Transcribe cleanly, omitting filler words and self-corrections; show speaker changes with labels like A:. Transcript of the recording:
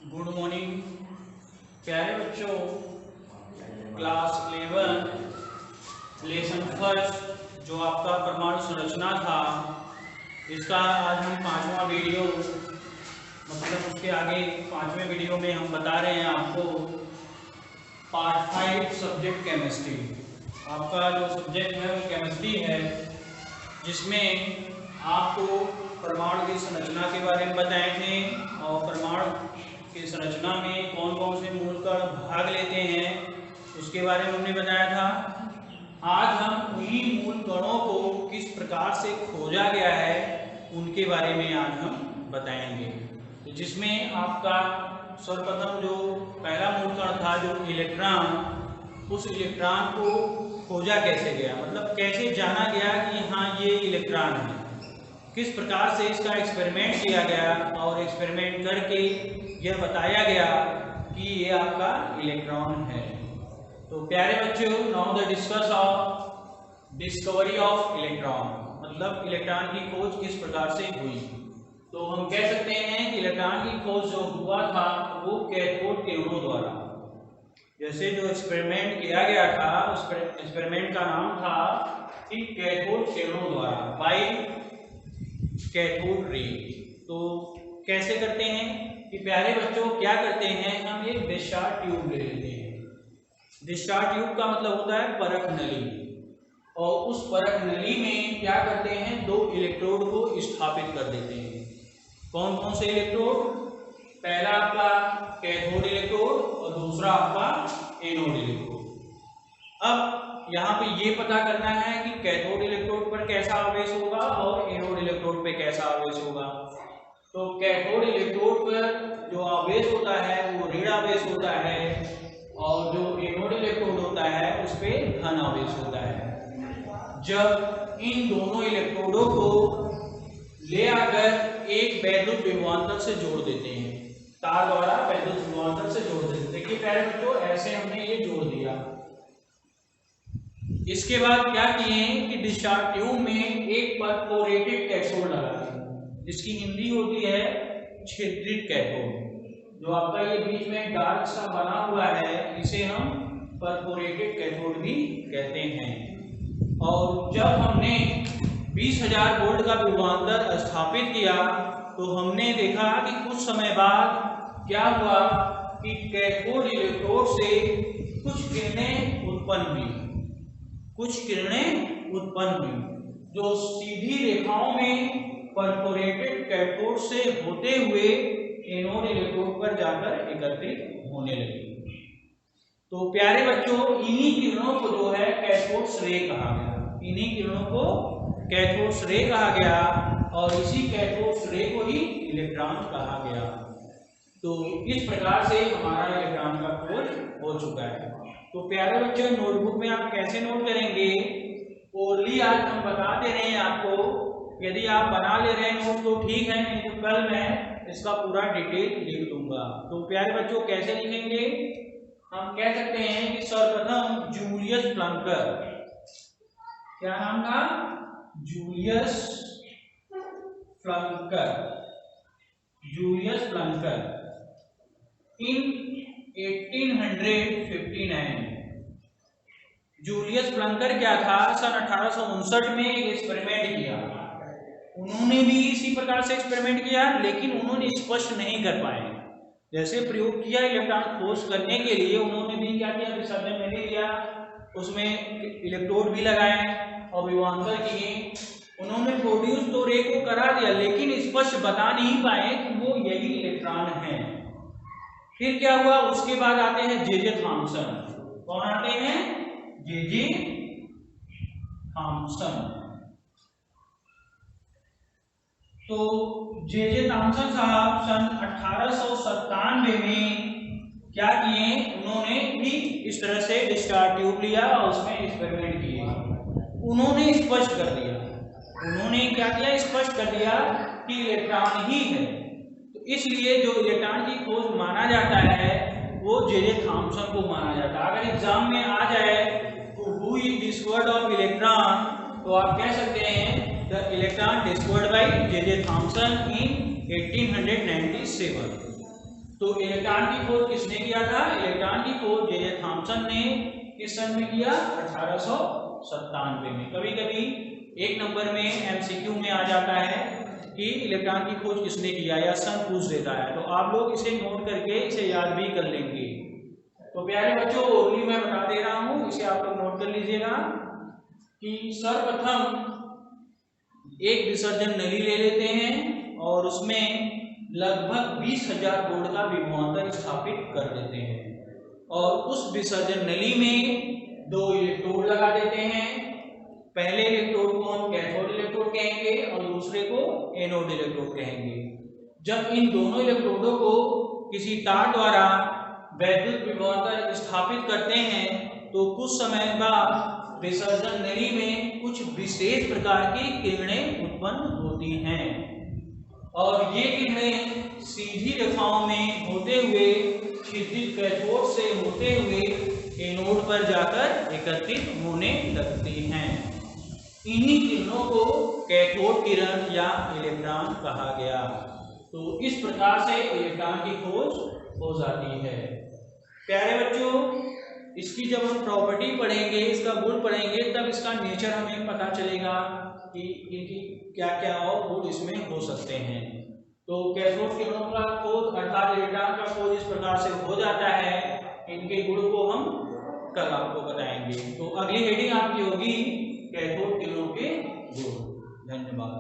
A: Good morning प्यारे बच्चों। Class 11 lesson first जो आपका परमाणु संरचना था, इसका आज हम 5वां वीडियो मतलब उसके आगे 5वें वीडियो में हम बता रहे हैं आपको पार्ट 5 सब्जेक्ट केमिस्ट्री। आपका जो सब्जेक्ट है वो केमिस्ट्री है, जिसमें आपको परमाणु की संरचना के बारे में बताए थे और परमाणु की संरचना में कौन कौन से मूल कण भाग लेते हैं उसके बारे में हमने बताया था। आज हम उन्हीं मूल कणों को किस प्रकार से खोजा गया है उनके बारे में आज हम बताएंगे। तो जिसमें आपका सर्वप्रथम जो पहला मूल कण था जो इलेक्ट्रॉन, उस इलेक्ट्रॉन को खोजा कैसे गया, मतलब कैसे जाना गया कि हाँ ये इलेक्ट्रॉन है, किस प्रकार से इसका एक्सपेरिमेंट किया गया और एक्सपेरिमेंट करके यह बताया गया कि ये आपका इलेक्ट्रॉन है। तो प्यारे बच्चों, now the discuss of discovery of electron, मतलब इलेक्ट्रॉन की खोज किस प्रकार से हुई। तो हम कह सकते हैं कि इलेक्ट्रॉन की खोज जो हुआ था वो कैथोड किरणों द्वारा, जैसे जो एक्सपेरिमेंट किया गया था उस एक्सपेरिमेंट का नाम था कि कैथोड किरणों द्वारा, बाय कैथोड रे। तो कैसे करते हैं कि प्यारे बच्चों क्या करते हैं, हम एक डिस्चार्ज ट्यूब ले लेते हैं। डिस्चार्ज ट्यूब का मतलब होता है परख नली, और उस परख नली में क्या करते हैं, दो इलेक्ट्रोड को स्थापित कर देते हैं। कौन कौन से इलेक्ट्रोड, पहला आपका कैथोड इलेक्ट्रोड और दूसरा आपका एनोड इलेक्ट्रोड। अब यहाँ पे ये पता करना है कि कैथोड इलेक्ट्रोड पर कैसा आवेश होगा और एनोड इलेक्ट्रोड पे कैसा आवेश होगा। तो कैथोड इलेक्ट्रोड पर जो आवेश होता है वो ऋण आवेश होता है, और जो एनोड इलेक्ट्रोड होता है उस पे धन आवेश होता है। जब इन दोनों इलेक्ट्रोडों को ले आकर एक वैद्युत विभवांतर से जोड़ देते हैं, तार द्वारा वैद्युत विभवांतर से जोड़ देते हैं। देखिए प्यारे बच्चों, ऐसे हमने ये जोड़ दिया। इसके बाद क्या किए कि डिस्चार्ज ट्यूब में एक परफोरेटेड कैथोड लगा दिया, जिसकी हिंदी होती है छिद्रित कैथोड। जो आपका ये बीच में डार्क सा बना हुआ है इसे हम परफोरेटेड कैथोड भी कहते हैं। और जब हमने 20,000 वोल्ट का विभवांतर स्थापित किया तो हमने देखा कि कुछ समय बाद क्या हुआ कि कैथोड इलेक्ट्रोड से कुछ किरणें उत्पन्न हुई, जो सीधी रेखाओं में परफोरेटेड कैथोड से होते हुए एनोड इलेक्ट्रोड पर जाकर एकत्रित होने लगी। तो प्यारे बच्चों, इन्हीं किरणों को जो है कैथोड रे कहा गया, इन्हीं किरणों को कैथोड रे कहा गया, और इसी कैथोड रे को ही इलेक्ट्रॉन कहा गया। तो इस प्रकार से हमारा इलेक्ट्रॉन का खोज हो चुका है। तो प्यारे बच्चों, नोटबुक में आप कैसे नोट करेंगे, ओरली आज हम बता दे रहे हैं आपको। यदि आप बना ले रहे हैं नोट तो ठीक है, नहीं तो कल मैं इसका पूरा डिटेल लिख दूंगा। तो प्यारे बच्चों कैसे लिखेंगे, हम कह सकते हैं कि सर्वप्रथम जूलियस प्लंकर, क्या नाम था, जूलियस प्लंकर इन 1859। जूलियस प्लंकर क्या था, सन 1859 में एक एक्सपेरिमेंट किया। उन्होंने भी इसी प्रकार से एक्सपेरिमेंट किया, लेकिन उन्होंने स्पष्ट नहीं कर पाए। जैसे प्रयोग किया इलेक्ट्रॉन खोज करने के लिए, उन्होंने भी क्या किया, विसर्जन में लिया, उसमें इलेक्ट्रोड भी लगाए और विभवांतर किए। उन्होंने प्रोड्यूस तो रे को करा दिया, लेकिन स्पष्ट बता नहीं पाए कि वो यही इलेक्ट्रॉन है। फिर क्या हुआ, उसके बाद आते हैं जे थॉम्सन। कौन आते हैं, जे थॉम्सन। तो जे थॉम्सन साहब सन 1897 में क्या किए, उन्होंने भी इस तरह से डिस्चार्ज ट्यूब लिया और उसमें एक्सपेरिमेंट किए। उन्होंने स्पष्ट कर दिया, उन्होंने क्या किया, स्पष्ट कर दिया कि इलेक्ट्रॉन ही है। तो इसलिए जो इलेक्ट्रॉन की खोज माना जाता है वो जे थॉम्सन को माना जाता है। अगर एग्जाम में आ जाए तो who is discovered of electron, तो आप कह सकते हैं the electron discovered by J Thomson in 1897। तो इलेक्ट्रॉन की खोज किसने किया था? इलेक्ट्रॉन की खोज जे थॉम्सन ने किस सन में किया? 1897 में। कभी कभी एक नंबर में एमसीक्यू में आ जाता है कि इलेक्ट्रॉन की खोज किसने किया या सन पूछ देता है, तो आप लोग इसे नोट करके इसे याद भी कर लेंगे। तो प्यारे बच्चों, ओरली मैं बता दे रहा हूं, इसे आप लोग नोट कर लीजिएगा कि सर्वप्रथम एक विसर्जन नली ले लेते हैं और उसमें लगभग 20,000 वोल्ट का विभवांतर स्थापित कर देते हैं और उस विसर्जन नली में 2 इलेक्ट्रोड लगा देते हैं। पहले इलेक्ट्रोड को हम कैथोड इलेक्ट्रोड कहेंगे और दूसरे को एनोड इलेक्ट्रोड कहेंगे। जब इन दोनों इलेक्ट्रोडों को किसी तार द्वारा वैद्युत विभवांतर स्थापित करते हैं तो कुछ समय बाद विसर्जन नली में कुछ विशेष प्रकार की किरणें उत्पन्न होती हैं और ये किरणें सीधी रेखाओं में होते हुए क्षितिज कैथोड से होते हुए एनोड पर जाकर एकत्रित होने लगती हैं। इन्हीं किरणों को कैथोड किरण या इलेक्ट्रॉन कहा गया। तो इस प्रकार से इलेक्ट्रॉन की खोज हो जाती है। प्यारे बच्चों, इसकी जब हम प्रॉपर्टी पढ़ेंगे, इसका गुण पढ़ेंगे, तब इसका नेचर हमें पता चलेगा कि इनकी क्या क्या और गुण इसमें हो सकते हैं। तो कैथोड किरणों का खोज अर्थात इलेक्ट्रॉन का खोज इस प्रकार से हो जाता है। इनके गुण को हम कल आपको बताएंगे। तो अगली हेडिंग आपकी होगी कैथोड किरणों के गुण। धन्यवाद।